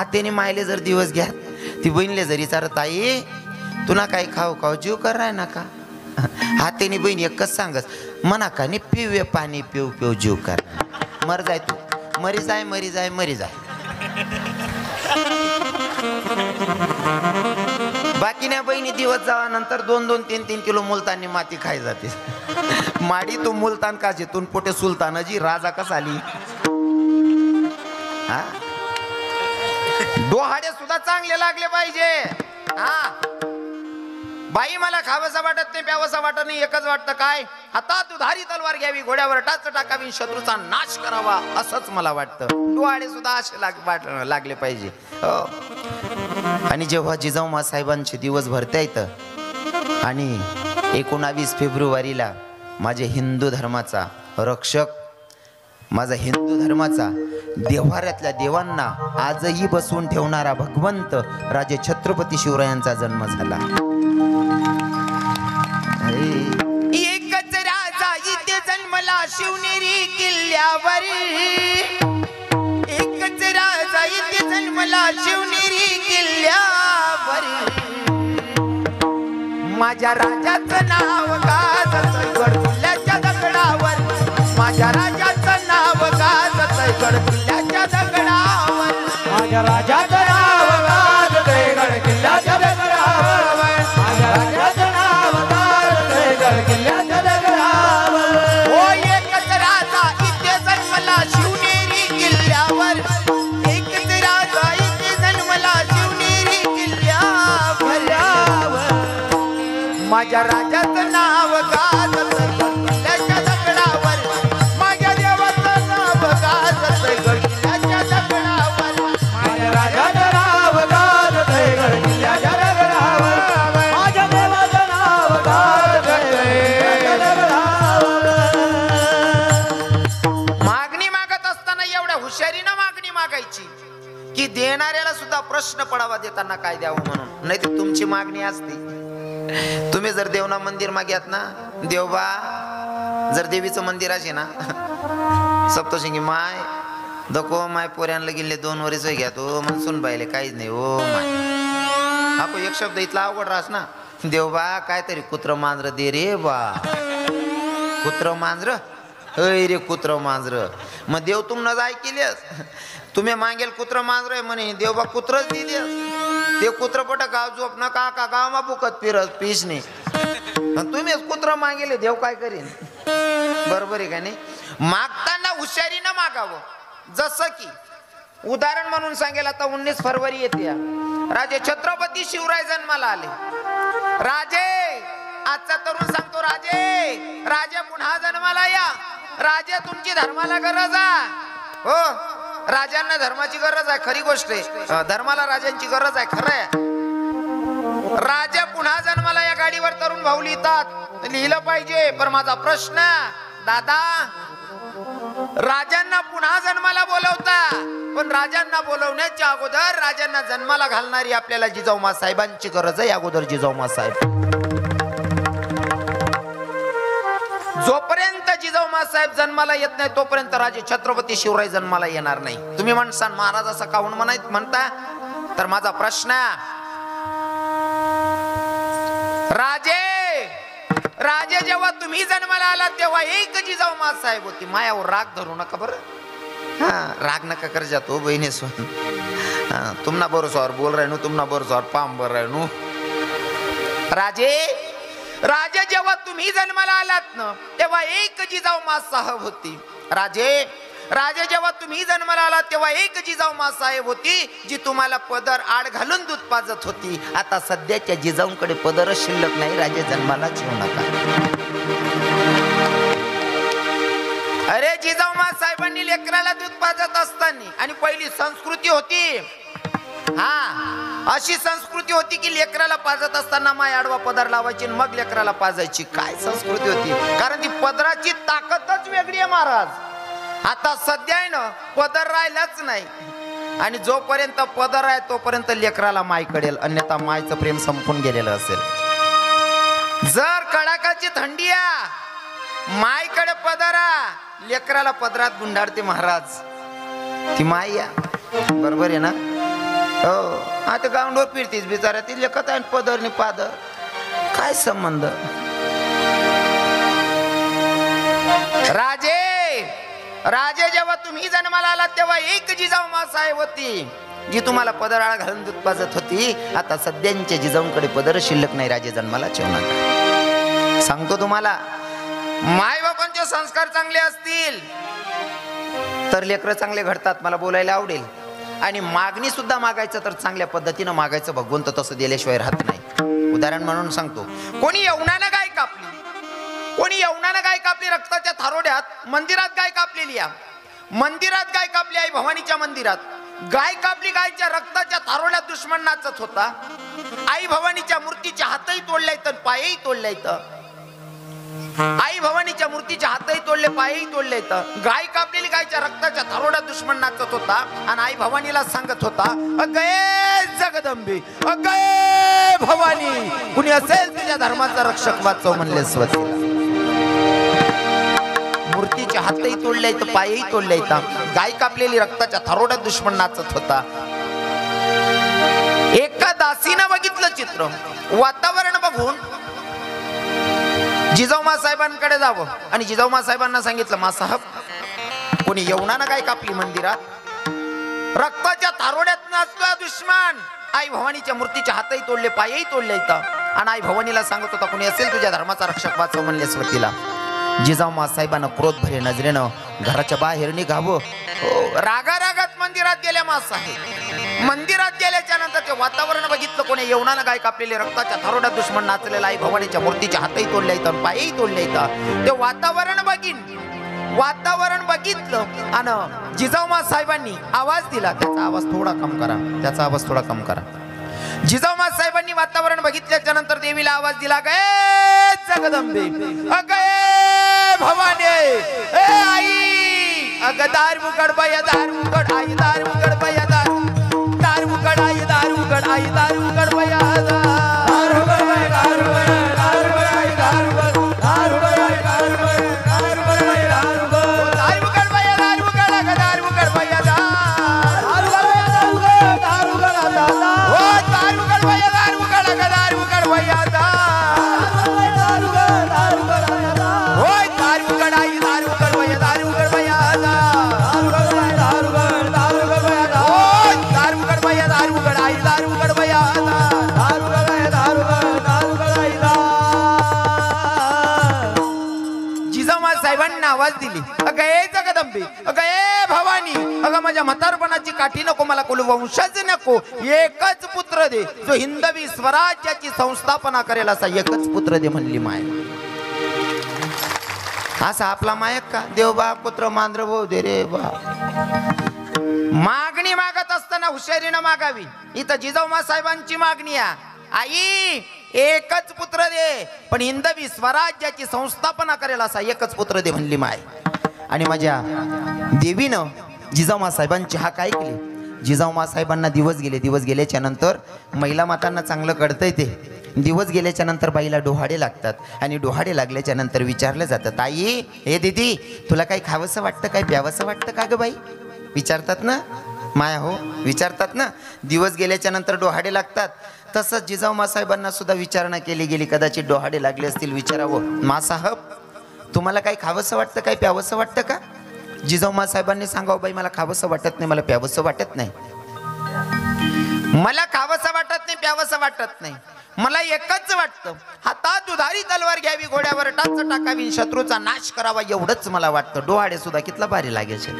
आतेने मायले जर दिवस घ्या ती बहिणीले जरी चारत आई तुला काही खाऊ खाऊ जीव कर राय ना का हातेने बहीण एकच सांगस म्हणा का नाही पिवे पाणी पिऊ पिऊ जीव कर मर जाय तू मरी जाय मरी जाय मरी जाय बाकीने बहिणी दिवस जावा नंतर 2-2 3-3 किलो मुलतानी माती खाय जाते माडी तो मुलतान का जिथून पोटे सुलतानाजी राजा कसा आली हा डोहाडे सुद्धा चांगले लागले पाहिजे हा बाई मला खावंसं वाटत नाही प्यावंसं वाटत नाही एकच वाटतं काय हातात दुधारी तलवार घ्यावी घोड्यावर टाच टाकावी शत्रूचा नाश करावा असंच मला वाटतं डोहाडे सुद्धा असे लागले पाहिजे आणि जेव्हा जिजाऊ साहेबांचे दिवस भरता येतं आणि 19 फेब्रुवारीला माझे हिंदू धर्माचा रक्षक माझा हिंदू धर्माचा देव्हाऱ्यातल्या देवांना आजही बसवून ठेवणारा भगवंत राजे छत्रपती शिवरायांचा जन्म झाला एकच राजा इथे जन्मला शिवनेरी किल्ल्यावर एकच राजा इथे जन्मला शिवनेरी किल्ल्यावर माझ्या राजाचं नाव गाजत गडकिल्ल्याच्या दगडावर माझ्या राजाचं नाव गाजत गडकिल्ल्याच्या दगडावर माझ्या राजाचं नाव गाजत गडकिल्ल्याच्या दगडावर माझ्या राजाचं नाव गाजत गडकिल्ल्याच्या दगडावर हो एकच राजा इथे जन्मला शिवनेरी किल्ल्यावर एकच राजा इथे जन्मला शिवनेरी किल्ल्यावर माझ्या राजाचं नाव गाजत गडकिल्ल्याच्या दगडावर माझ्या देवाचं नाव गाजत गडकिल्ल्याच्या दगडावर माझ्या राजाचं नाव गाजत गडकिल्ल्याच्या दगडावर माझ्या देवाचं नाव गाजत गडकिल्ल्याच्या दगडावर मागणी मागत असताना एवढ्या हुशारीनं मागणी मागायची की देणाऱ्याला सुद्धा प्रश्न पडावा देताना काय द्यावं म्हणून नाही तर तुमची मागणी असते तुम्ही जर देवना मंदिर माग्यात ना देवबा जर देवीचं मंदिर असे ना सप्तशृंगी माय दको माय पोऱ्यांना गेले 2 वर्ष घ्या तो म्हणून पाहिले काहीच नाही ओ माय आपण एक शब्द इथला अवघड राहस ना देवबा काहीतरी कुत्र मांजर दे रे बा कुत्र मांजर अय रे कुत्र मांजर मग देव तुम न जाय केलेस तुम्ही मागेल कुत्र मांजर म्हणे देवबा कुत्रच दिले ते कुत्र पट गाव झोप न का गाव मा बुकत फिरत पिसने तुम्ही कुत्र मागेले देव काय करीन बरोबर आहे का नाही मागताना हुशारीनं मागावं जसं की उदाहरण म्हणून सांगेल आता 19 फरवरी येते राजे छत्रपती शिवराय जन्माला आले राजे आजचा तरुण सांगतो राजे राजे पुन्हा जन्माला या राजे तुमची धर्माला गरज आहे हो राजांना धर्माची गरज आहे खरी गोष्ट आहे धर्माला राजांची गरज आहे खरं आहे राजा पुन्हा जन्माला या गाडीवर तरुण भाऊ लिहितात लिहिलं पाहिजे पण माझा प्रश्न दादा राजांना पुन्हा जन्माला बोलवता पण राजांना बोलवण्याच्या अगोदर राजांना जन्माला घालणारी आपल्याला जिजाऊ साहेबांची गरज आहे अगोदर जिजाऊ साहेब जोपर्यंत जिजाऊ साहेब जन्माला येत नाही तोपर्यंत राजे छत्रपती शिवराय जन्माला येणार नाही तुम्ही म्हणसान महाराज असं काहून म्हणता तर माझा प्रश्न राजे जेव्हा तुम्ही जन्माला आलात तेव्हा एक जिजाऊ साहेब होती मायावर राग धरू नका बरं राग नका कर जातो बहिणी तुमना भरोसावर बोल रहे तुमना भरोसावर पाम बर रहे राजे जेव्हा तुम्ही जन्माला आलात ना तेव्हा एक जिजाऊ साहेब होती राजे जेव्हा तुम्ही जन्माला आलात तेव्हा एक जिजाऊ साहेब होती जी तुम्हाला पदर आड घालून दूध पाजत होती आता सध्याच्या जिजाऊंकडे पदरच शिल्लक नाही राजे जन्मालाच येऊ नका अरे जिजाऊ साहेबांनी लेकराला दूध पाजत असताना आणि पहिली संस्कृती होती अशी संस्कृती होती की लेकराला पाजत असताना माय आडवा पदर लावायची मग लेकराला पाजायची काय संस्कृती होती कारण ती पदराची ताकदच वेगळी आहे महाराज आता सध्या आहे ना पदर राहिलाच नाही आणि जोपर्यंत पदर आहे तोपर्यंत लेकराला माय कळेल अन्यथा मायचं प्रेम संपून गेलेलं असेल जर कडाकाची थंडी मायकडे पदरा लेकराला पदरात गुंडाळते महाराज ती माय बरोबर आहे ना हो आता गावंडवर फिरतीस बिचारा तिथले कथा पदर नि पादर काय संबंध. राजे राजे जेव्हा तुम्ही जन्माला आलात तेव्हा एक जिजाऊ साहेब होती जी तुम्हाला पदराळा घालून दूध पाजत होती. आता सध्यांच्या जिजाऊंकडे पदर शिल्लक नाही. राजे जन्माला ठेवणार. सांगतो तुम्हाला माय बापांचे संस्कार चांगले असतील तर लेकरं चांगले घडतात. मला बोलायला आवडेल. आणि मागणी सुद्धा मागायचं तर चांगल्या पद्धतीनं मागायचं. भगवंत तसं दिल्याशिवाय राहत नाही. उदाहरण म्हणून सांगतो. कोणी यवनानं गाय कापली, कोणी यवनानं गाय कापली रक्ताच्या थारोड्यात. मंदिरात गाय कापलेली आहे. मंदिरात गाय कापली आई भवानीच्या मंदिरात. गाय कापली. गायच्या रक्ताच्या थारोड्यात दुश्मन नाचत होता. आई भवानीच्या मूर्तीच्या हातही तोडले तर पायही तोडले. आई भवानीच्या मूर्तीच्या हातही तोडले पायही तोडले. गाय कापलेली गायच्या रक्ताच्या थारोड्यात दुश्मन नाचत होता आणि आई भवानीला सांगत होता अगे जगदंबे अगे भवानी कुणी असेल तुझ्या धर्माचा रक्षक वाचव म्हणले स्वतःला. मूर्तीच्या हातही तोडले तर पायही तोडले. गाय कापलेली रक्ताच्या थारोड्यात दुश्मन नाचत होता. एका दासीनं बघितलं चित्र. वातावरण बघून जिजाऊ साहेबांकडे जावं आणि जिजाऊ साहेबांना सांगितलं मासाहेब कोणी यवनानं गाय कापली मंदिरात. रक्ताच्या थारोड्यात नाचतोय दुश्मन. आई भवानीच्या मूर्तीच्या हातही तोडले पायही तोडले. आणि आई भवानीला सांगत होता कोणी असेल तुझ्या धर्माचा रक्षक वाचव म्हणले स्वतीला. जिजाऊ साहेबांना क्रोध भरे नजरेनं घराच्या बाहेर निघावं. रागा रागात मंदिरात गेल्या मासाहेब. मंदिरात गेल्याच्या नंतर ते वातावरण बघितलं. कोणी यवनानं गाय कापलेले रक्ताच्या थारोड्यात दुश्मन नाचलेला. आई भवानीच्या मूर्तीच्या हातही तोडले पायही तोडले. ते वातावरण बघितलं आणि जिजाऊ साहेबांनी आवाज दिला. त्याचा आवाज थोडा कम करा. त्याचा आवाज थोडा कम करा. जिजाऊ साहेबांनी वातावरण बघितल्याच्या नंतर देवीला आवाज दिला गे जगदंबे अगे भवानी ए आई अग दार उघड बाया दार उघड आई दार उघड बाया दार उघड आई दार उघड आई दार उघड बाया दार उघड बाया दार उघड दार उघड आई दार उघड दार उघड आई दार उघड दार उघड बाया दार उघड दार उघड बाया दार उघड अग दार उघड बाया दार उघड बाया दार उघड दार उघड दादा ओ दार उघड बाया दार उघड अग दार उघड बाया दार उघड दार उघड ओ दार उघड आई दार उघड बाया दार उघड बाया दार उघड दार उघड दार उघड बाया दार ओ दार उघड बाया दार उघड आई दार उघड बाया दार उघड बाया दार उघड दार उघड आई दार. जिजाऊ साहेबांना आवाज दिली अगं ए जगदंबे अगं ए भवानी अगं माझ्या म्हातारपणाची काठी नको मला कुल वंशज नको. एकच पुत्र दे जो हिंदवी स्वराज्याची संस्थापना करेल असा एकच पुत्र दे म्हणली माय. असा आपला मायक का देवबा पुत्र मांद्र भाऊ दे रे बा. मागणी मागत असताना हुशारीनं मागावी. इथं जिजाऊ साहेबांची मागणी आहे आई एकच पुत्र दे पण हिंदवी स्वराज्याची संस्थापना करेल असा एकच पुत्र दे म्हणली माय. आणि माझ्या देवीनं जिजाऊ साहेबांची हाक ऐकली. जिजाऊ साहेबांना दिवस गेले. दिवस गेल्याच्या नंतर महिला मातांना चांगलं कळतंय ते. दिवस गेल्याच्या नंतर बाईला डोहाडे लागतात आणि डोहाडे लागल्याच्या नंतर विचारलं जातं आई हे दीदी तुला काही खावंसं वाटतं काही प्यावंसं वाटतं का ग बाई. विचारतात ना माया हो विचारतात ना. दिवस गेल्याच्या नंतर डोहाडे लागतात. तसंच जिजाऊ साहेबांना सुद्धा विचारणा केली गेली. कदाचित डोहाडे लागले असतील. विचारावं मासाहेब तुम्हाला काही खावंसं वाटतं काही प्यावंसं वाटतं का. जिजाऊ साहेबांनी सांगावं बाई मला खावंसं वाटत नाही मला प्यावंसं वाटत नाही. मला खावंसं वाटत नाही प्यावंसं वाटत नाही. मला एकच वाटतं हातात दुधारी तलवार घ्यावी घोड्यावर टाच टाकावी शत्रूचा नाश करावा एवढंच मला वाटतं. डोहाडे सुद्धा कितला भारी लागायचे.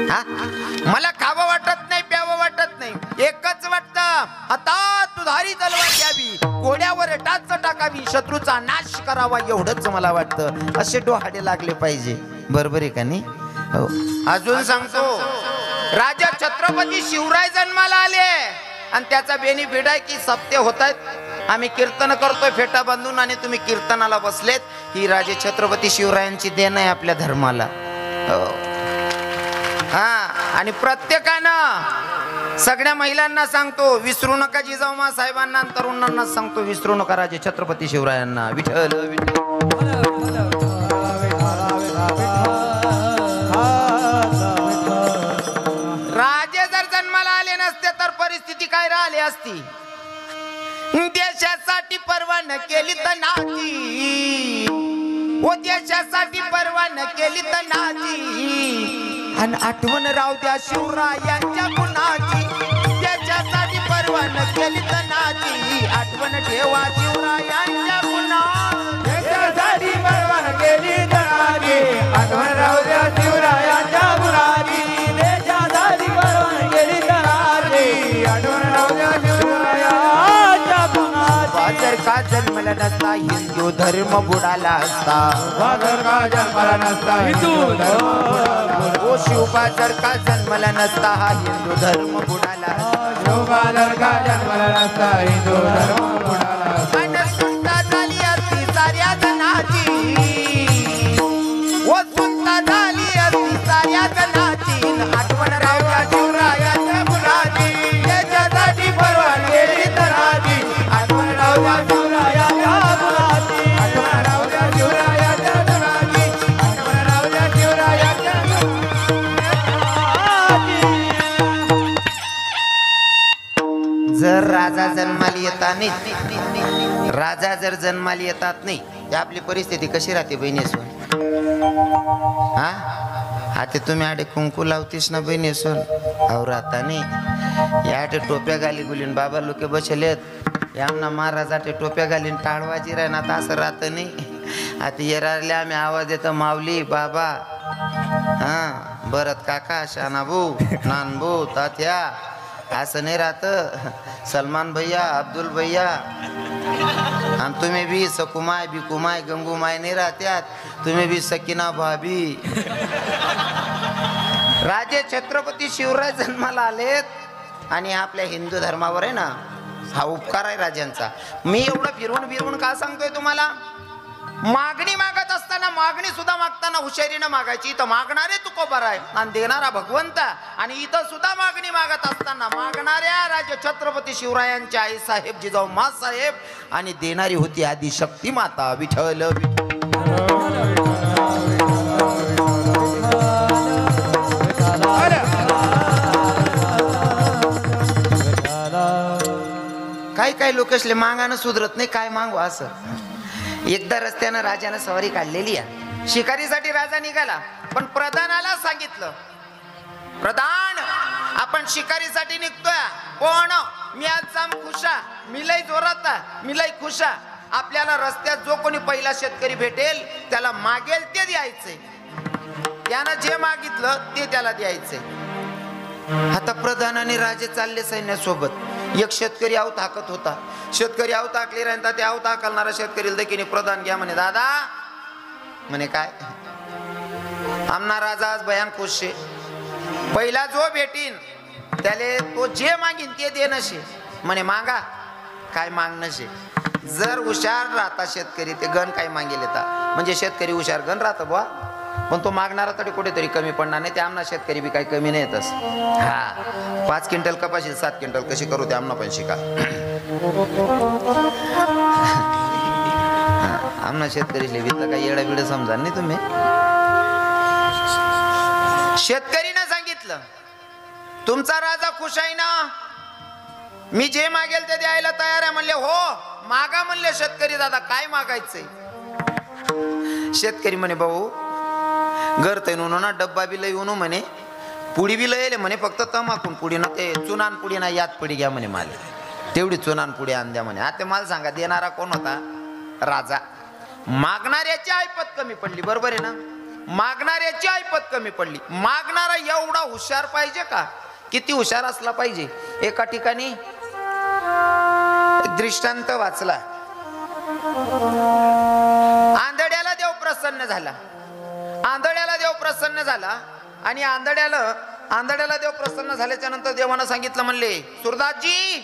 हा मला खावं वाटत नाही प्यावं वाटत नाही. एकच वाटतं हातात दुधारी तलवार घ्यावी घोड्यावर टाच टाकावी शत्रूचा नाश करावा एवढंच मला वाटतं. असे डोहाडे लागले पाहिजे. बरोबर आहे का नाही. हो अजून सांगतो राजा छत्रपती शिवराय जन्माला आले आणि त्याचा बेनिफिट आहे की सत्य होत आहेत. आम्ही कीर्तन करतोय फेटा बांधून आणि तुम्ही कीर्तनाला बसलेत. ही राजे छत्रपती शिवरायांची देण आहे आपल्या धर्माला. हा आणि प्रत्येकानं सगळ्या महिलांना सांगतो विसरू नका जिजाऊ साहेबांना. तरुणांना सांगतो विसरू नका राजे छत्रपती शिवरायांना. विठ्ठल राजे जर जन्माला आले नसते तर परिस्थिती काय राहिले असती देशासाठी पर्वा न केली तर नाती ओ देशासाठी पर्वा न केली तर नाती आणि आठवण राहू द्या शिवरायांच्या गुणाची देशासाठी पर्वा न केली तर नाती आठवण ठेवा शिवरायांच्या गुणाची देशासाठी पर्वा न केली तर नाती आठवण राहू द्या शिवरायांच्या गुणाची देशासाठी पर्वा न केली तर नाती आठवण राहू द्या शिवरायांच्या गुणाची जर का जन्मला नसता हिंदू धर्म बुडाला असता जर का जन्मला नसता हिंदू धर्म ओ शिवबा जर का जन्मला नसता हा हिंदू धर्म बुडाला शिवबा जर का जन्मला नसता हिंदू धर्म बुडाला आणि सुनता झाली असती साऱ्या जनाची ओ सुनता झाली असती साऱ्या जनाची आठवण राहूया शिवरायांच्या गुणाची देशासाठी पर्वा न केली तर नाती आठवण राहू द्या शिवरायांच्या गुणाची आठवण राहू द्या शिवरायांच्या गुणाची आठवण राहू द्या शिवरायांच्या जर राजा जन्माला येता नाही राजा जर जन्माला येतात नाही ही आपली परिस्थिती कशी राहते बहिणीसून हा आता तुम्ही आडे कुंकू लावतीस ना बहिणीसून अहो राहता नाही या आटे टोप्या घाली गुलीन बाबा लोक बसलेत यामना महाराज आटे टोप्या घालीन टाळवाची राहणार आता असं राहतं नाही आता ये राहिले आम्ही आवाज देतो माऊली बाबा हा भरत काका शानाबू नानबू तात्या असं नाही राहत सलमान भैया अब्दुल भैया आणि तुम्ही बी सकुमाय बिकुमाय गंगूमाय नाही राहत्यात तुम्ही बी सकिना भाभी राजे छत्रपती शिवराय जन्माला आलेत आणि आपल्या हिंदू धर्मावर आहे ना हा उपकार आहे राजांचा मी एवढं फिरवून का सांगतोय तुम्हाला मागणी मागत असताना मागणी सुद्धा मागताना हुशारीनं मागायची इथं मागणारे तुकोबर आहे आणि देणारा भगवंत आणि इथं सुद्धा मागणी मागत असताना मागणाऱ्या राजे छत्रपती शिवरायांच्या आई साहेब जिजाऊ मा साहेब आणि देणारी होती आदि शक्ती माता विठ्ठल काही लोक असले मागानं सुधरत नाही काय मागू असं एकदा रस्त्यानं राजानं सवारी काढलेली आहे शिकारीसाठी राजा निघाला पण प्रधानाला सांगितलं प्रधान आपण शिकारीसाठी निघतोय कोण मी आज जाम खुशा मी लई जोरात मी लई खुशा आपल्याला रस्त्यात जो कोणी पहिला शेतकरी भेटेल त्याला मागेल ते द्यायचंय त्यानं जे मागितलं ते त्याला द्यायचंय आता प्रधान आणि राजे चालले सैन्यासोबत एक शेतकरी आवत हाकत होता शेतकरी आवत हाकली राहता ते आवत हाकलणारा शेतकरी देखील प्रधान घ्या म्हणे दादा म्हणे काय आमना राजा आज भयान खुश शे पहिला जो भेटीन त्याले तो जे मागीन ते दे नशे म्हणे मागा काय माग नशे जर हुशार राहता शेतकरी ते गण काय मागेल येता म्हणजे शेतकरी हुशार गण राहतं बुवा पण तो मागणारा तरी कुठेतरी कमी पडणार नाही ते आमना शेतकरी बी काही कमी नाही येतस हा 5 क्विंटल कपाशी 7 क्विंटल कशी करू ते आमना पण शिका आमना शेतकरी विकत काही येडा बिड समजा नाही तुम्ही शेतकरीनं सांगितलं तुमचा राजा खुश आहे ना मी जे मागेल ते द्यायला तयार आहे म्हणले हो मागा म्हणले शेतकरी दादा काय मागायचंय शेतकरी म्हणे भाऊ घर तैनू ना डब्बा बी लय उनो म्हणे पुडी बी लय म्हणे फक्त तमाकून पुडी ना ते चुनान पुडी ना यात पुडी घ्या म्हणे मला तेवढी चुनान पुडी आण द्या म्हणे आता मला सांगा देणारा कोण होता राजा मागणाऱ्याची ऐपत कमी पडली बरोबर आहे ना मागणाऱ्याची ऐपत कमी पडली मागणारा एवढा हुशार पाहिजे का किती हुशार असला पाहिजे एका ठिकाणी दृष्टांत वाचला आंधळ्याला देव प्रसन्न झाला आंधळ्याला देव प्रसन्न झाला आणि आंधळ्याला देव प्रसन्न झाल्याच्या नंतर देवानं सांगितलं म्हणले सुरदासजी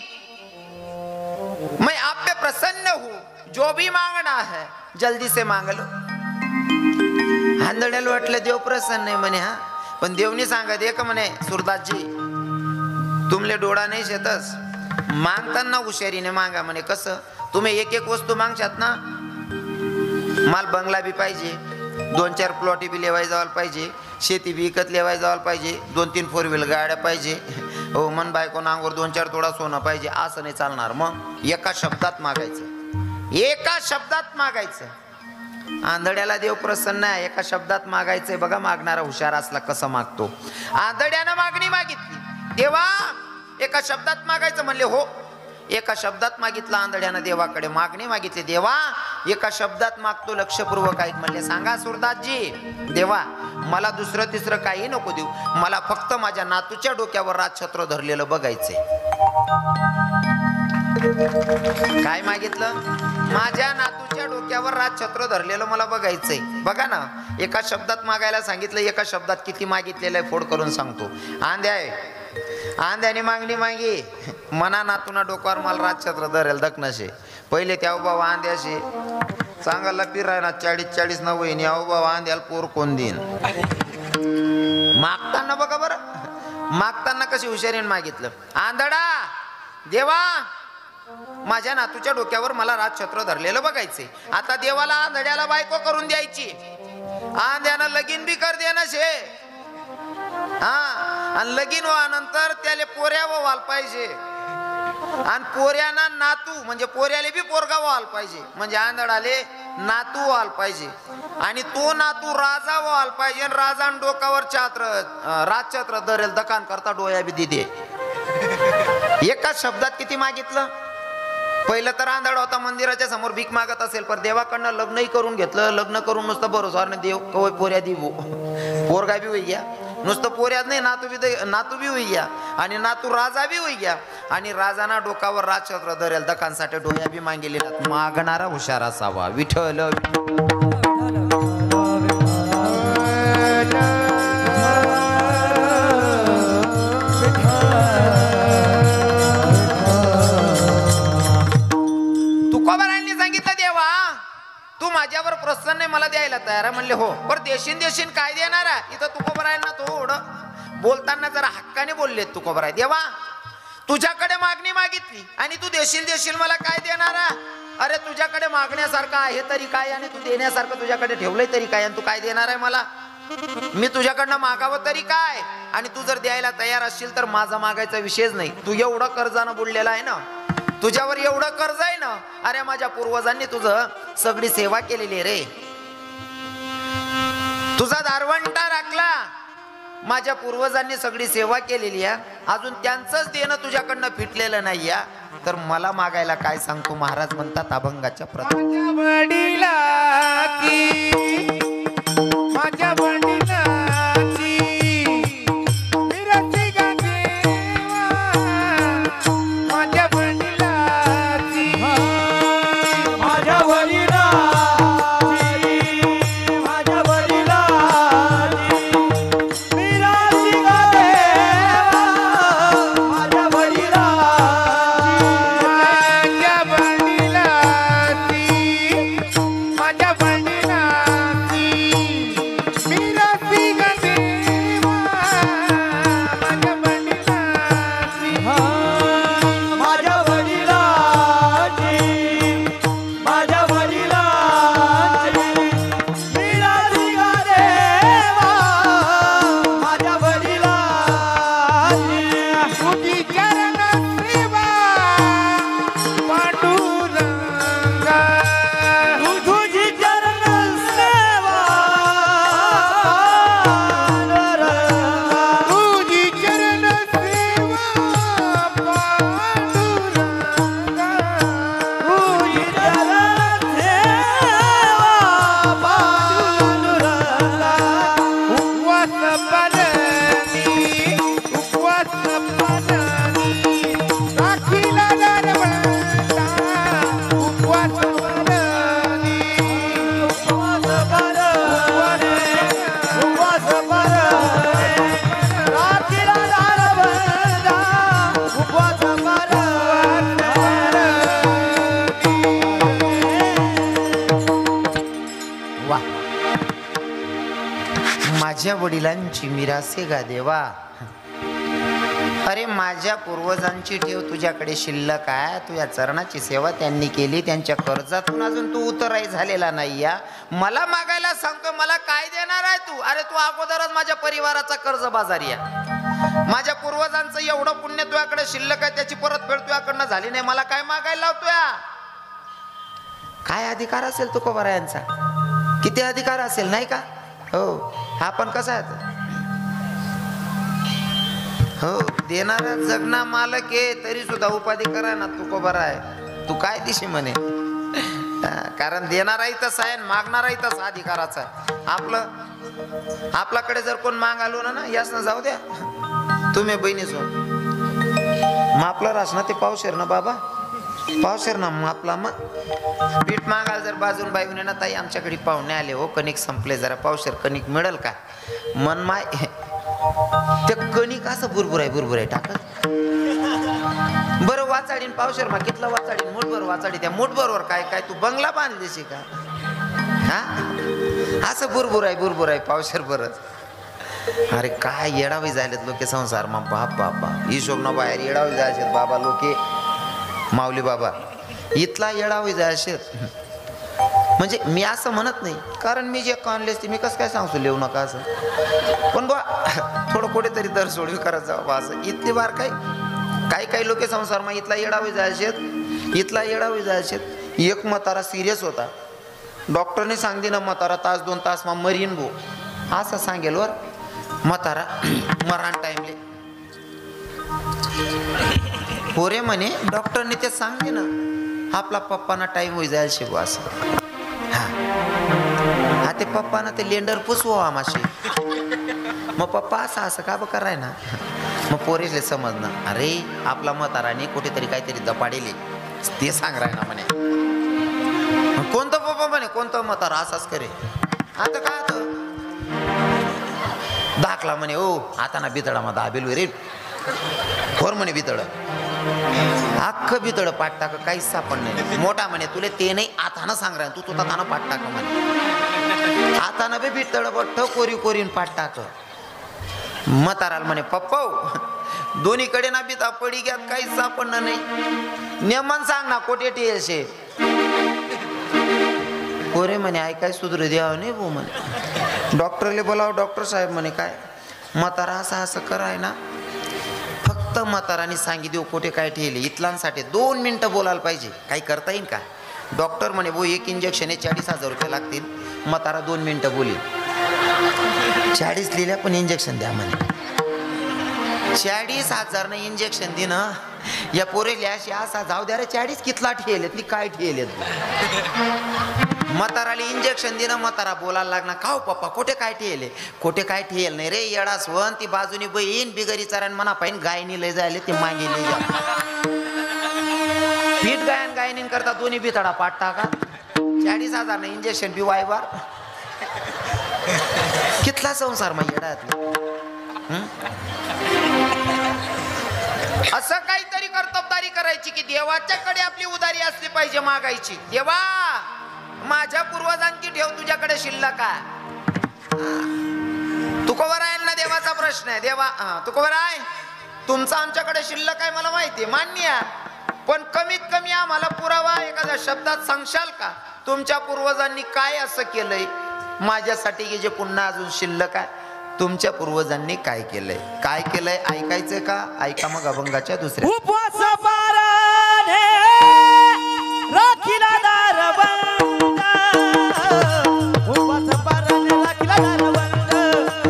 मैं आप पे प्रसन्न हूं जो भी मांगना है जल्दी से मांग लो आंधळ्याला वाटलं देव प्रसन्न आहे म्हणे हा पण देवनी सांगत एक म्हणे सुरदासजी तुमले डोळा नाही शेतस मागताना हुशारीने मागा म्हणे कसं तुम्ही एक एक वस्तू मागशात ना माल बंगला बी पाहिजे 2-4 प्लॉटी बी लेवाय जावायला पाहिजे शेती बी विकत लेवाय जावायला पाहिजे 2-3 4 व्हीलर गाड्या पाहिजे हो मन बायको अंगावर 2-4 तोडा सोनं पाहिजे असं नाही चालणार. मग एका शब्दात मागायचं, एका शब्दात मागायचं. आंधळ्याला देव प्रसन्न आहे, एका शब्दात मागायचंय. बघा मागणारा हुशार असला कसं मागतो. आंधळ्यानं मागणी मागितली, देवा एका शब्दात मागायचं म्हणले. हो एका शब्दात मागितलं आंधळ्यानं देवाकडे. मागणी मागितली, देवा एका शब्दात मागतो लक्षपूर्वक ऐक म्हणले. सांगा सुरदासजी, देवा मला दुसरं तिसरं काही नको देऊ, मला फक्त माझ्या नातूच्या डोक्यावर राजछत्र धरलेलं बघायचंय. काय मागितलं? माझ्या नातूच्या डोक्यावर राजछत्र धरलेलं मला बघायचंय. बघा ना, एका शब्दात मागायला सांगितलं, एका शब्दात किती मागितलेलं आहे फोड करून सांगतो. आंध्याने मागणी मागी, मना नातूना डोक्यावर मला राजछत्र धरेल दखनशे. पहिले त्या बाबा आंध्याशी चांगला पिरायना 40-40 न वहिनी. अहो बाबा आंध्याला पोर कोण देईन. मागताना बघा बरं, मागताना कशी हुशारीने मागितलं. आंधळा, देवा माझ्या नातूच्या डोक्यावर मला राजछत्र धरलेलं बघायचे. आता देवाला आंधळ्याला बायको करून द्यायची, आंध्यानं लगीन बी कर देणं शे. हा, आणि लगीन व्हानंतर त्याला पोऱ्या व्हायला पाहिजे, आणि पोऱ्याना नातू म्हणजे पोऱ्याले बी पोरगा व्हायला पाहिजे, म्हणजे आंधळाले नातू व्हायला पाहिजे, आणि तो नातू राजा व्हायला पाहिजे. आणि राजान डोकावर राजछत्र धरेल दकान करता डोया बी दिदे. एका शब्दात किती मागितलं. पहिलं तर आंधळ होता, मंदिराच्या समोर भीक मागत असेल, पण देवाकडनं लग्नही करून घेतलं. लग्न करून नुसतं भरोसावर देव कवय पोऱ्या देऊ, पोरगा बी होई गया. नुसतं पोऱ्यात नाही, नातू बी होई गया, आणि नातू राजा बी होई गया. आणि राजाना डोकावर राजछत्र धरेल दकांसाठी डोया बी मागेले. मागणारा हुशार असावा. विठ्ठल माझ्यावर प्रसन्न आहे, मला द्यायला तयार आहे म्हणले. हो पर देशीन काय देणार आहे. इथं तुकोबराय ना थोडं बोलताना जरा हक्काने बोललेत तुकोबराय. देवा तुझ्याकडे मागणी मागितली आणि तू देशील मला काय देणार आहे. अरे तुझ्याकडे मागण्यासारखं आहे तरी काय, आणि तू देण्यासारखं तुझ्याकडे ठेवलंय तरी काय, आणि तू काय देणार आहे मला. मी तुझ्याकडनं मागावं तरी काय, आणि तू जर द्यायला तयार असशील तर माझा मागायचा विषयच नाही. तू एवढं कर्जानं बुडलेला आहे ना, तुझ्यावर एवढं कर्ज आहे ना. अरे माझ्या पूर्वजांनी तुझं सगळी सेवा केलेली रे, तुझा दारवंटा राखला, माझ्या पूर्वजांनी सगळी सेवा केलेली आहे. अजून त्यांचंच देणं तुझ्याकडनं फिटलेलं नाही या, तर मला मागायला काय सांगतो. महाराज म्हणतात अभंगाच्या प्रथम माझ्या माझ्या वडिलांची मिरासे गा देवा. अरे माझ्या पूर्वजांची ठेव तुझ्याकडे शिल्लक आहे. तुझ्या चरणाची सेवा त्यांनी केली, त्यांच्या कर्जातून अजून तू उतराई झालेला नाही या. मला मागायला सांगतो, मला काय देणार आहे तू. अरे तू अगोदरच माझ्या परिवाराचा कर्ज बाजारी आहे. माझ्या पूर्वजांचं एवढं पुण्य तुझ्याकडे शिल्लक आहे, त्याची परतफेड तुझ्याकडनं झाली नाही, मला काय मागायला लावतोय? काय अधिकार असेल तुकोबारायांचा? किती अधिकार असेल नाही का? हो, हा पण कसा आहे? हो, देणारा जगना मालक आहे, तरी सुद्धा उपाधी करा ना तुकोबारा आहे. तू काय दिशी म्हणे? कारण देणाराही तसा आहे, मागणाराही तसा अधिकाराचा आहे. आपल्याकडे जर कोण माग आलो ना यास ना जाऊ द्या, तुम्ही बहिणीसो मापला रास ना, ते पावशेर ना बाबा, पावशेर ना मापला. मग पीठ मागायला जर बाजून बाईने ना, ताई आमच्याकडे पाहुणे आले हो, कणिक संपले, जरा पावशेर कणिक मिळेल का? मन माय ते कणिक असं बुरबुर आहे टाकत. बरं वाचाडीन पावशेर मा कितला वाचाडीन? मूठभर वाचाडी. त्या मूठभरवर काय काय तू बंगला बांधलीशी का? हा, असं बुरबुर आहे पावशेर बरंच. अरे काय येडावी जायलेत लोके संसार मग. बाप बापा हिशोब न बाहेर येडावी जायचे बाबा लोके, माऊली बाबा इथला येडावी जायचे. म्हणजे मी असं म्हणत नाही, कारण मी जे कानलेस ते मी कसं काय सांगतो लिहू नका असं, पण बा थोडं कुठेतरी दर सोडवी करत जावं बा असं. इथली बार काही लोके संसार मग इथला येडावी जायचे. एक म्हातारा सिरियस होता, डॉक्टरने सांगते ना म्हातारा तास 2 तास मग मरीन भो असं सांगेल वर. म्हातारा मरण टाइमले पोरे म्हणे डॉक्टरने ते सांगते ना, आपला पप्पाना टाइम होई जायला शिकू असं. हा ते पप्पाना ते लेंडर पुसवो आमाशी. मग पप्पा असं का बं कराय ना. मग पोरेसले समजणं, अरे आपला म्हाताराने कुठेतरी काहीतरी दपाडेले ते सांग राय ना म्हणे. कोणतं पप्पा म्हणे कोणतं म्हातारा असाच करे. आता काय दाखला म्हणे ओ आता ना बितडा मध्ये आबेल रे खोर म्हणे बितड अख्खं बितड पाठ टाक काहीच सापड नाही. मोठा म्हणे तुले ते नाही आताना सांग रा तू तुझा ताना पाठ टाक म्हणे. आताना बी बितड बठ कोरीन पाठ टाक. म्हाताराला म्हणे पप्पा दोन्हीकडे ना बिता पडी घ्यात काहीच सापडणं नाही, नेमन सांग ना कोठे टेशे. पोरे म्हणे ऐकाय सुधरू द्यावं नाही भो म्हणे. डॉक्टरले बोलाव. डॉक्टर साहेब म्हणे काय म्हातारा असं कराय ना, फक्त म्हाताराने सांगितलं कोठे काय ठेवले. इथलांसाठी 2 मिनिटं बोलायला पाहिजे, काही करता येईल का? डॉक्टर म्हणे भो एक इंजेक्शन 40,000 रुपये लागतील. म्हातारा 2 मिनिटं बोली 40 लिहिल्या पण इंजेक्शन द्या म्हणे. 40,000 ने इंजेक्शन देणं या पोरेल्या अशी असा जाऊ द्या रे 40 कितला ठेवलेत मी काय ठेवलेत. म्हाताराला इंजेक्शन देणं, म्हातारा बोलायला लागणार खाऊ पप्पा कुठे काय ठेवले, कुठे काय ठेवल नाही रे येडा स्वन. ती बाजूनी बहीण बिगरी चारण म्हणा पाहिजे गायनी लय जायले ते मागे लय जा पीठ गायन करता दोन्ही बितडा पाठ टाका. 40,000 ने इंजेक्शन बी वायबार. कितला संसार मग येडात. असं काहीतरी कर्तबदारी करायची की देवाच्याकडे आपली उदारी असली पाहिजे मागायची. देवा माझ्या पूर्वजांची ठेव तुझ्याकडे शिल्लक आहे. तुकोबारायांना देवाचा प्रश्न आहे. देवा तुकोबाराय तुमचा आमच्याकडे शिल्लक आहे मला माहिती आहे, मान्य आहे, पण कमीत कमी आम्हाला पुरावा एखाद्या शब्दात सांगशाल का तुमच्या पूर्वजांनी काय असं केलंय माझ्यासाठी की जे पुन्हा अजून शिल्लक आहे. तुमच्या पूर्वजांनी काय केलंय, काय केलंय ऐकायचं का? ऐका मग अभंगाच्या दुसऱ्या. उपवास पाराने राखीला दारबंद, उपवास पाराने राखीला दारबंद,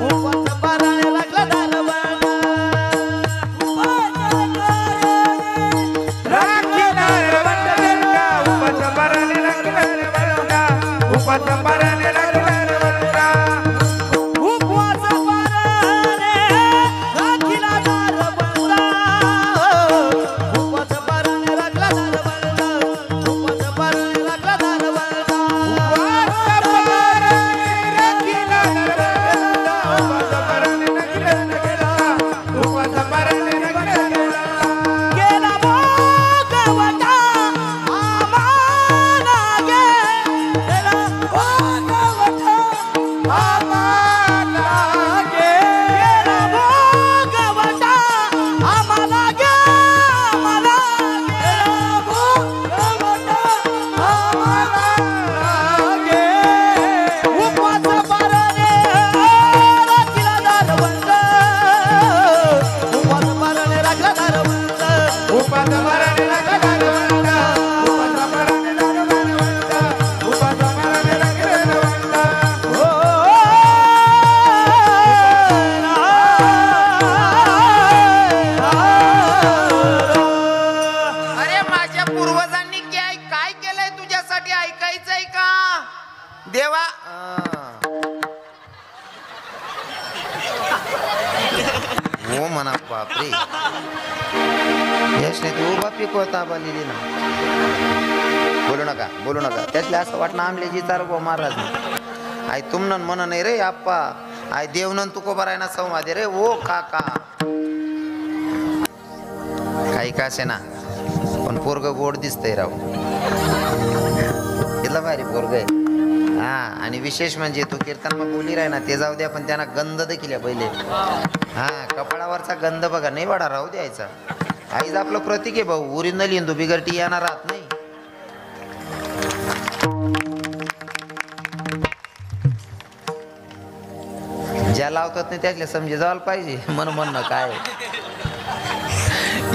उपवास पाराने राखीला दारबंद, राखीला दारबंद, उपवास पाराने राखीला दारबंद, उपवास पाराने राखीला उपवास अरे माझ्या पूर्वजांनी काय केलंय तुझ्यासाठी ऐकायचंय का देवा? हो म्हणा बापरे, यशने तू बापी कोता बालिली ना. बोलू नका त्यातले असं वाटणं आमले चार गो महाराज आय तुमनं म्हण नाही रे आप्पा, आय देवनन तुको बराय ना संवादे रे ओ काका. काही का असे ना पण पोरग गोड दिसतंय राव, तिथला भारी पोरग आहे. हा आणि विशेष म्हणजे तू कीर्तन मग बोली राही ना ते जाऊ द्या, पण त्यांना गंध देखील पहिले. हा कपाळावरचा गंध बघा, नाही वाडा राहू द्यायचा. आईच आपलं प्रतीक आहे भाऊ, ओरिजिनल हिंदू बिगरटी येणार राहत नाही. ज्या लावतात नाही त्यातले समजे जायला पाहिजे. म्हणणं काय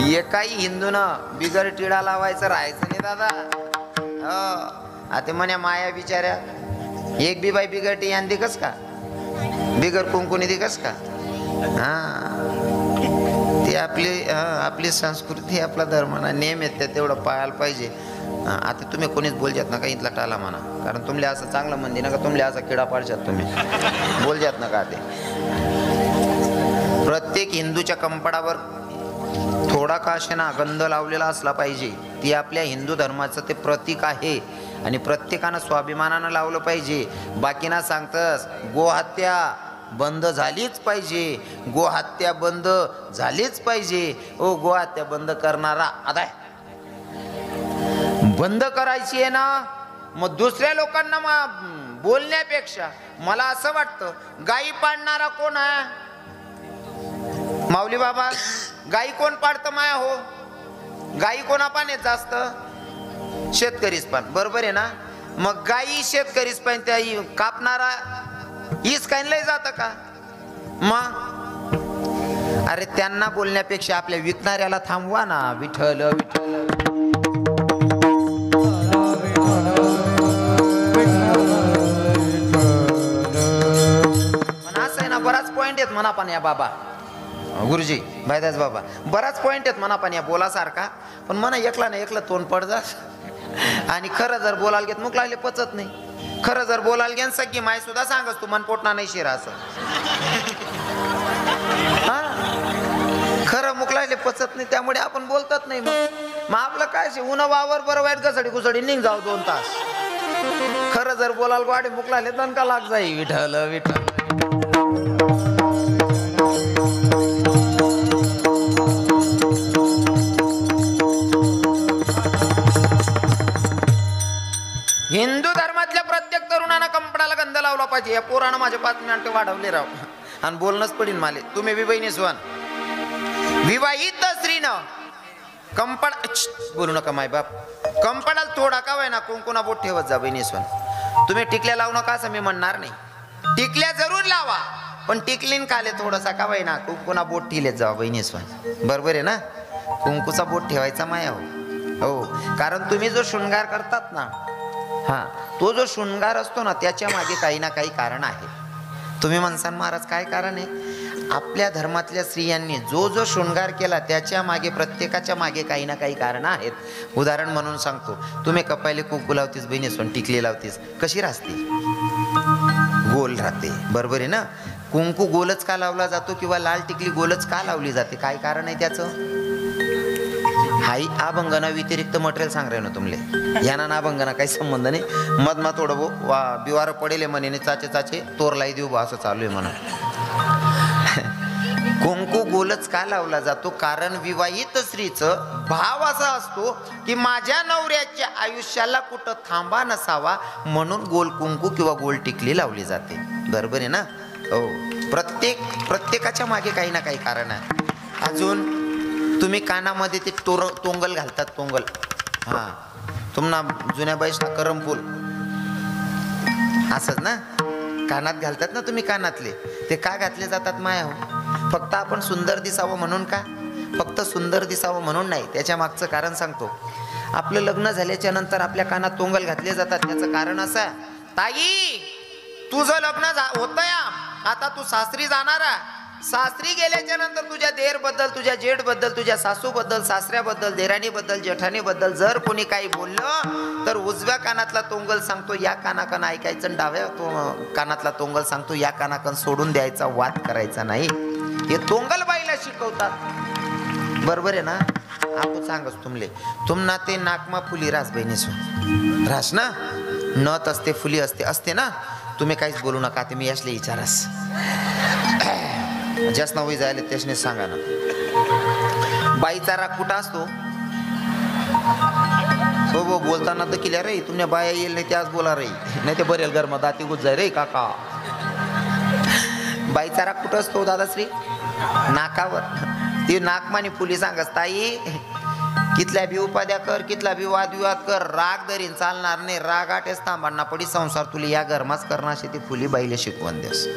एकाही हिंदूनं बिगर टिळा लावायचं राहायचं नाही दादा. हो आता म्हणे माया बिचाऱ्या एक बी बाई बिगर टी आणते कस का, बिगर कुंकुनी दे कस का. हा ते आपली संस्कृती आपला धर्म ना नेम आहेत त्या तेवढं पाळायला पाहिजे. आता तुम्ही कोणीच बोलजात ना का इथला टाला म्हणा, कारण तुमले असं चांगलं म्हणते ना का तुमले असा किडा पाडशात तुम्ही बोलजात ना का. ते प्रत्येक हिंदूच्या कंपडावर थोडा का असेना गंध लावलेला असला पाहिजे. ती आपल्या हिंदू धर्माचं ते प्रतीक आहे आणि प्रत्येकानं स्वाभिमानानं लावलं पाहिजे. बाकीना सांगतस गोहत्या बंद झालीच पाहिजे, गोहत्या बंद झालीच पाहिजे. ओ गोहत्या बंद करणारा आता बंद करायची आहे ना, मग दुसऱ्या लोकांना बोलण्यापेक्षा मला असं वाटतं गायी पाळणारा कोण आहे माऊली बाबा? गायी कोण पाळतं माया? हो गायी कोणा पाण्यात जास्त? शेतकरीच पान, बरोबर आहे ना. मग गायी शेतकरीच पान, त्या कापणारा हीच काही लय जात का मग? अरे त्यांना बोलण्यापेक्षा आपल्या विकणाऱ्याला थांबवा ना. विठ्ठल विठ्ठल पण असं आहे ना, बराच पॉइंट आहेत म्हणा पण या बाबा गुरुजी भाईदास बाबा, बराच पॉइंट आहेत म्हणा पण या बोलासारखा. पण म्हणा एकला ना एकला तोंड पड जास. आणि खरं जर बोलायला घेत मुक लागले पचत नाही. खरं जर बोलायला घेन सगळी माय सुद्धा सांगस तू मन पोटना नाही शिरा असं. हा खरं मुक लागले पचत नाही, त्यामुळे आपण बोलतात नाही. मग आपलं काय उन्हा वावर बरं वाईट घसडी घुसडी निघ जाऊ 2 तास. खरं जर बोलायला गाडी मुक लागले दणका लाग जाई. विठ्ठल विठ्ठल हिंदू धर्मातल्या प्रत्येक तरुणानं कंपडाला गंध लावला पाहिजे. या पोरानं माझे 5 मिनिटं वाढवले राव आणि बोलणंच पडीन माले. तुम्ही बी बहिणी स्वान विवाहित स्त्रीनं कंपड बोलू नका माय बाप, कंपडाला थोडा का व्हाय ना कुंकुना बोट ठेवत जा बहिणी स्वान. तुम्ही टिकल्या लावू नका असं मी म्हणणार नाही, टिकल्या जरूर लावा, पण टिकलीन खाले थोडासा का व्हाय ना कुंकुना बोट ठेवलेत जावा बहिणी स्वान. बरोबर आहे ना, कुंकूचा बोट ठेवायचा माया. हो कारण तुम्ही जो शृंगार करतात ना, हा तो जो शृंगार असतो ना त्याच्या मागे काही ना काही कारण आहे. तुम्ही म्हणसान महाराज काय कारण आहे? आपल्या धर्मातल्या स्त्रियांनी जो जो शृंगार केला त्याच्या मागे प्रत्येकाच्या मागे काही ना काही कारण आहेत. उदाहरण म्हणून सांगतो, तुम्ही कपायले कुंकू लावतीस बहिणी सोन, टिकली लावतीस, कशी राहते? गोल राहते. बरोबर आहे ना. कुंकू गोलच का लावला जातो किंवा लाल टिकली गोलच का लावली जाते? काय कारण आहे त्याचं? हाई अभंगना व्यतिरिक्त मटेरियल सांग रहे ना तुमले, याना ना अभंगना काही संबंध नाही. मधमा थोडं बो वा बिवार पडेल म्हणे चाचे चाचे तोर लाई देऊ बा असं चालू आहे म्हणा. कुंकू गोलच का लावला जातो? कारण विवाहित स्त्रीचं भाव असा असतो की माझ्या नवऱ्याच्या आयुष्याला कुठं थांबा नसावा म्हणून गोल कुंकू किंवा गोल टिकली लावली जाते. बरोबर आहे ना. हो प्रत्येकाच्या मागे काही ना काही कारण आहे. अजून तुम्ही कानामध्ये ते तोंगल घालतात, तोंगल. हा तुम्हाला जुन्या बाईसना करमफूल असंच ना कानात घालतात ना तुम्ही. कानातले ते का घातले जातात माया? हो फक्त आपण सुंदर दिसावं म्हणून का? फक्त सुंदर दिसावं म्हणून नाही, त्याच्या मागचं कारण सांगतो. आपलं लग्न झाल्याच्या नंतर आपल्या कानात तोंगल घातले जातात. त्याचं कारण असं, ताई तुझं लग्न होतं या, आता तू सासरी जाणार. सासरी गेल्याच्या नंतर तुझ्या देर बद्दल, तुझ्या जेठ बद्दल, तुझ्या सासू बद्दल, सासऱ्याबद्दल, देराणी बद्दल, जेठाणी बद्दल जर कोणी काही बोललं तर उजव्या कानातला तोंगल सांगतो या कानाकन ऐकायचं, आणि डाव्या कानातला तोंगल सांगतो या कानाकन सोडून द्यायचा, वाद करायचा नाही. हे तोंगल बाईला शिकवतात. बरोबर आहे ना? आपण सांगच तुमना ते नाकमा फुली रास बहिणीसो रास ना, नथ असते, फुली असते ना. तुम्ही काहीच बोलू नका, ते मी असले विचारास जास्त नवी जायला त्याने सांगा ना. बाईचा राग कुठं असतो? हो बोलताना तर केल्या रे, तुमच्या बाया येईल नाही ते आज बोला रे, नाही ते बरेल गरमा दाती गुज जाय रे काका. बाईचा राग कुठं असतो दादाश्री? नाकावर. ती नाकमानी फुली सांगस, ताई कितल्या बी उपाद्या कर, कितला बी वादविवाद कर, राग दरीन चालणार नाही. राग आटेच थांबांना पडी संसार तुला या गरमाच करणार अशी ती फुली बाईला शिकवण देस.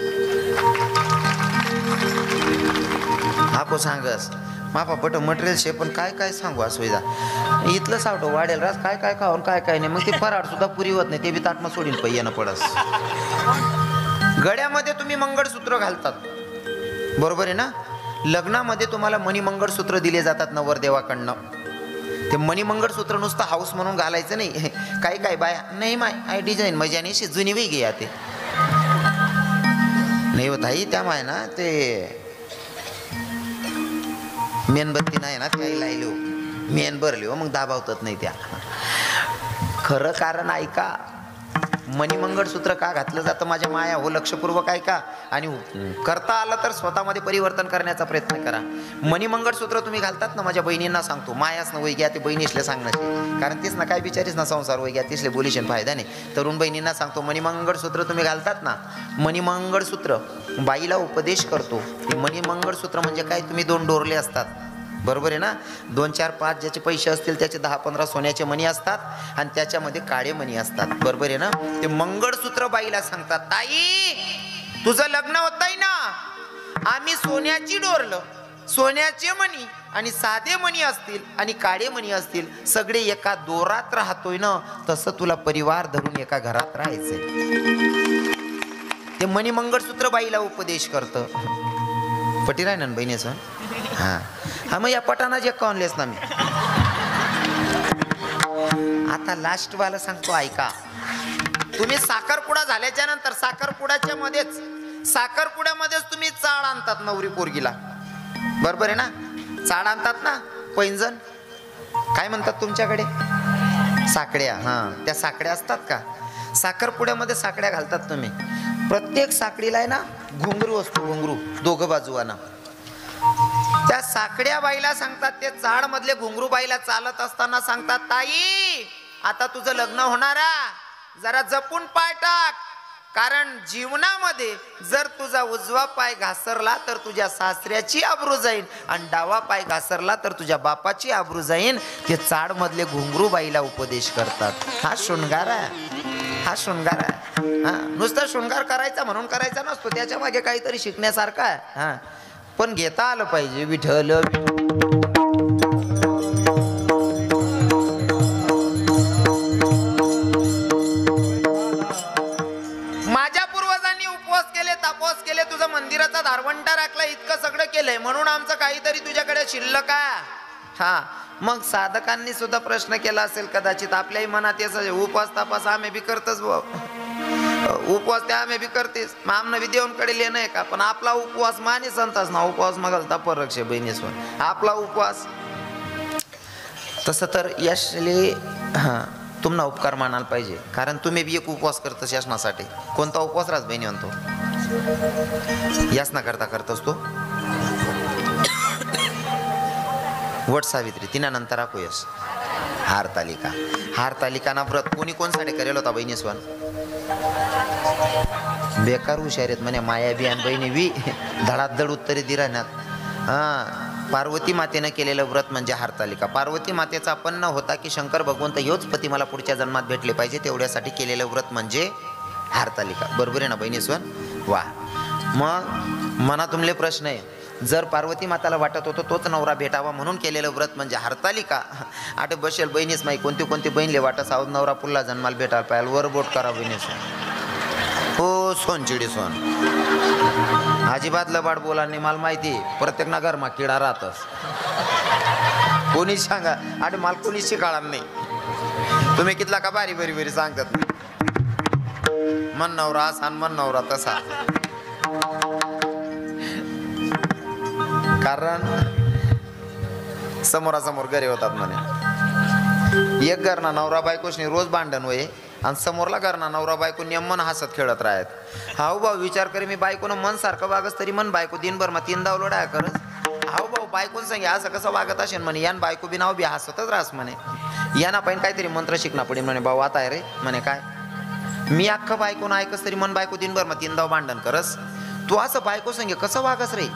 आपो सांगस मापा पट मटेरियल शे, पण काय काय सांगू असुविधा इथलं सावटं वाढेल रास, काय काय खाऊन काय काय नाही. मग ते फराड सुद्धा पुरी होत नाही, ते बी ताटमा सोडील पहिल्यानं पडस. गळ्यामध्ये तुम्ही मंगळसूत्र घालतात, बरोबर आहे ना? लग्नामध्ये तुम्हाला मणिमंगळसूत्र दिले जातात नवरदेवाकडनं. ते मणिमंगळसूत्र नुसतं हाऊस म्हणून घालायचं नाही. काही काय बाया नाही माय आय डिझाईन मजाने अशी जुनी वेगळी आहे ते नाही होत आई. त्यामुळे ना ते मेणबत्ती नाही ना काही लायलो, मेन भरली हो, मग दाबावतात नाही त्या. खरं कारण ऐका, मणिमंगळसूत्र का घातलं जातं माझ्या माया हो, लक्षपूर्वक ऐका. आणि करता आलं तर स्वतःमध्ये परिवर्तन करण्याचा प्रयत्न करा. मणिमंगळसूत्र तुम्ही घालतात ना, माझ्या बहिणींना सांगतो, मायाच न वै घ्या ते बहिणीसले सांगण्याचे, कारण तीच ना काय बिचारीच ना संसार वै घ्या तिसले बोलीशन फायदा नाही. तरुण बहिणींना सांगतो, मणिमंगळसूत्र तुम्ही घालतात ना, मणिमंगळसूत्र बाईला उपदेश करतो. मणिमंगळसूत्र म्हणजे काय, तुम्ही 2 डोरले असतात, बरोबर आहे ना? 2, 4, 5 ज्याचे पैसे असतील त्याचे 10, 15 सोन्याचे मणी असतात, आणि त्याच्यामध्ये काळे मणी असतात, बरोबर आहे ना? ते मंगळसूत्र बाईला सांगतात, ताई तुझं लग्न होतंय ना, आम्ही सोन्याची डोरलं, सोन्याचे मणी आणि साधे मणी असतील आणि काळे मणी असतील, सगळे एका दोरात राहतोय ना, तसं तुला परिवार धरून एका घरात राहायचंय. ते मणी मंगळसूत्र बाईला उपदेश करतं. पटी राय ना बहिणीचं. हा हा, मग या पटाना जे कॉनलेस ना मी आता लास्ट वाला सांगतो ऐका. तुम्ही साखरपुडा झाल्याच्या नंतर साखरपुड्यामध्येच तुम्ही चाळ आणतात नवरी पोरगीला, बरोबर आहे ना? चाळ आणतात ना, पैंजण काय म्हणतात तुमच्याकडे, साकड्या. हा, त्या साकड्या असतात का? साखरपुड्यामध्ये साकड्या घालतात तुम्ही. प्रत्येक साकडीला आहे ना घुंगरू असतो, घुंगरू दोघं बाजूवाना. त्या साकड्या बाईला सांगतात, ते चाळ मधले घुंगरू बाईला चालत असताना सांगतात, ताई आता तुझं लग्न होणार, जरा जपून पाय टाक, कारण जीवनामध्ये जर तुझा उजवा पाय घासरला तर तुझ्या सासऱ्याची आबरू जाईल, आणि डावा पाय घासरला तर तुझ्या बापाची आबरू जाईल. ते चाळ मधले घुंगरू बाईला उपदेश करतात. हा शृंगार आहे, हा शृंगार आहे. हा, नुसता शृंगार करायचा म्हणून करायचा नसतो, त्याच्या मागे काहीतरी शिकण्यासारखं आहे. हा, पण घेता आलं पाहिजे. विठ्ठल माझ्या पूर्वजांनी उपवास केले, तापस केले, तुझं मंदिराचा धारवंटा राखला, इतकं सगळं केलंय म्हणून आमचं काहीतरी तुझ्याकडे शिल्लक आहे. हा, मग साधकांनी सुद्धा प्रश्न केला असेल कदाचित आपल्याही मनात याचं, उपवास तापास आम्ही बी करतच, उपवास त्या आम्ही बी करतेस, मग आमनं बी देवांकडे लिहिणं आहे का? पण आपला उपवास माने संतास ना, उपवास मग परक्षे बहिणीसोन आपला उपवास. तसं तर यशले हां तुम्हाला उपकार मानायला पाहिजे, कारण तुम्ही बी एक उपवास करता शासनासाठी. कोणता उपवास राज बहिणी म्हणतो? यासना करताच तो वट सावित्री, तिना नंतर आको यश हारतालिका ना व्रत कोणी कोणसाठी करेल होता बहिणीस्वन? बेकार हुशार आहेत म्हणे माया बी आणि बहिणी बी धडाधड उत्तरे दिराण्यात. हां, पार्वती मातेनं केलेलं व्रत म्हणजे हारतालिका. पार्वती मातेचा पन्न होता की शंकर भगवंत ह्योच पती मला पुढच्या जन्मात भेटले पाहिजे, तेवढ्यासाठी केलेलं व्रत म्हणजे हारतालिका. बरोबर आहे ना बहिणीस्वन? वा, मग मना तुमले प्रश्न आहे, जर पार्वती माताला वाटत होतं तोच नवरा भेटावा म्हणून केलेलं व्रत म्हणजे हरतालिका. आठ बसेल बहिणीच माही कोणती कोणती बहिणले वाटत आहोत नवरा पुल्ला जन्माला भेटायला पाहिजे वर बोट करा बहिणीस. हो सोनचिडी सोन अजिबात लबाड बोला नाही. मला माहिती प्रत्येक नगरमा किडा राहतच. कोणी सांगा आणि मला कोणी शिकाळा नाही. तुम्ही कितला का बारी बरी बरी सांगतात मन नवरा असा मन नवरा तसा. कारण समोरासमोर घरी होतात म्हणे. एक घरना नवरा बायकोशनी रोज भांडण होय आणि समोरला घरना नवरा बायको नेमन हसत खेळत राहत. हाऊ भाऊ विचार करे मी बायकोनं मन सारखं वागस तरी मन बायको दिनभर मग 3 दाव लोडा करस. हाऊ भाऊ बायकोन सांगे असं कसं वागत असेल म्हणे. यान बायको बी नाव बी हसतच राहस म्हणे. याना पण काहीतरी मंत्र शिकणं पडेल म्हणे. भाऊ आता आहे रे म्हणे. काय मी अख्खं बायकोन ऐकस तरी मन बायको दिनभर मग 3 दाव भांडण करस. तू असं बायको सांगे कसं वागस रे.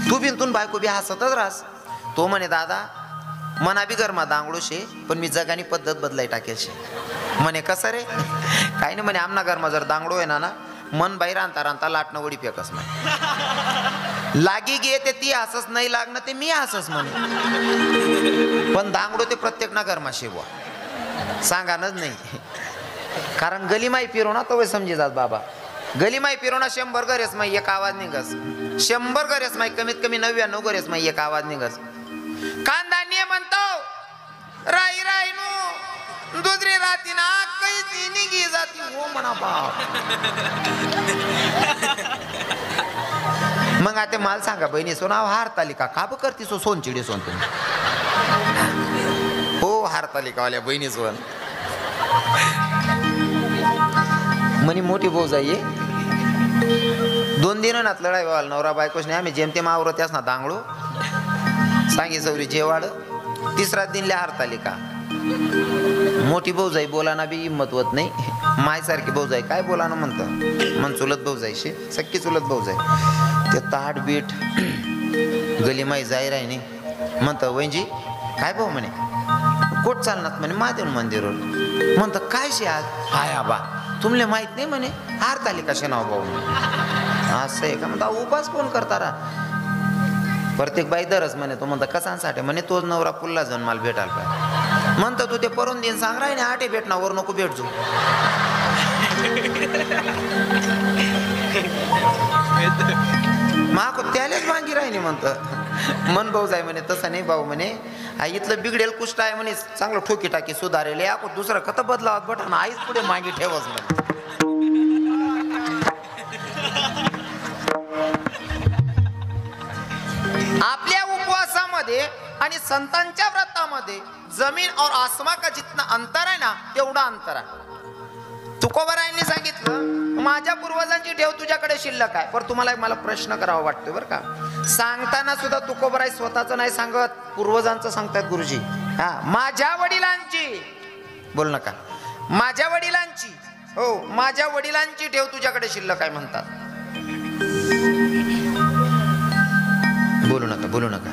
तू बिनतून बायको बी हसतच राहस. तो म्हणे दादा मना बी घरमा दांगडो शे पण मी जगानी पद्धत बदलाई टाकेल शे. म्हणे कसं रे. काही नाही म्हणे आमना घरमा जर दांगडो आहे ना मन बाहेर आणता रांता लाटणं वडी फेकस म्हणे. लागी गे ते ती हसस नाही लागणं ते मी हसस म्हणे. पण दांगडो ते प्रत्येक ना घरमा शेवा सांगानच नाही. कारण गलीमाई फिरवणा तो समजी जात बाबा. गलीमाई फिरवणा 100 घरेस माई एक आवाज निघस. 100 घरेस माई कमीत कमी 99 घरेस माई एक आवाज निघस. कांदाने म्हणतो राई राई नु दुसरी राती ना काही ती निघी जाती हो म्हणा बाप. मग आता मला सांगा बहिणी सो नाव हरतालिका का ब करती सो सोनचिडी सोन तुम्ही. हो हरतालिकावाल्या बहिणी सोन म्हणे मोठी भाऊ जाईये 2 दिनात लढाई व्हाल नवरा बायकोशने आम्ही जेमतेम आवरत यास ना दांगडो सांगी सौरी जेवाड. 3रा दिनल्या हरतालिका. मोठी भाऊ जाई बोलाना बी हिंमत होत नाही. मायसारखी भाऊ जाई काय बोलाना म्हणतं. मन चुलत भाऊ जायशी सक्की चुलत भाऊ जाई ते ताट बीट गलीमाई जाई राही नाही म्हणतं वैंजी काय भाऊ म्हणे. कोट चालणार म्हणे महादेव मंदिरवर. म्हणतं काय शे आज हाय आबा तुमले माहित नाही म्हणे हरतालिका शे नाव भाऊ. असं आहे का म्हणता उपास कोण करता रा. प्रत्येक बाई दरच म्हणे. तो म्हणता कसांसाठी म्हणे तोच नवरा पुल्ला जन्माला भेटायला पाहिजे. म्हणतं तू ते परून दिन सांग राही ना आटे भेटना वर नको भेटजो. माको त्यालाच मागी राही नाही म्हणतं. मन भाऊ जाय म्हणे तसं नाही भाऊ म्हणे इथलं बिघडेल कुष्ट आहे म्हणे चांगलं ठोकी टाकी सुधारेल या दुसरं कथ बदलावत बट आईच पुढे मागे ठेवच म्हणे. आपल्या उपवासामध्ये आणि संतांच्या व्रतामध्ये जमीन और आसमान का जितना अंतर आहे ना तेवढा अंतर आहे. तुकोबरायांनी सांगितलं माझ्या पूर्वजांची ठेव तुझ्याकडे शिल्लक आहे. पण तुम्हाला मला प्रश्न करावा वाटतो बरं का. सांगताना सुद्धा तुकोबराय स्वतःच नाही सांगत पूर्वजांचं सांगतात गुरुजी. हा माझ्या वडिलांची बोल नका माझ्या वडिलांची. हो माझ्या वडिलांची ठेव तुझ्याकडे शिल्लक आहे म्हणतात. बोलू नका बोलू नका.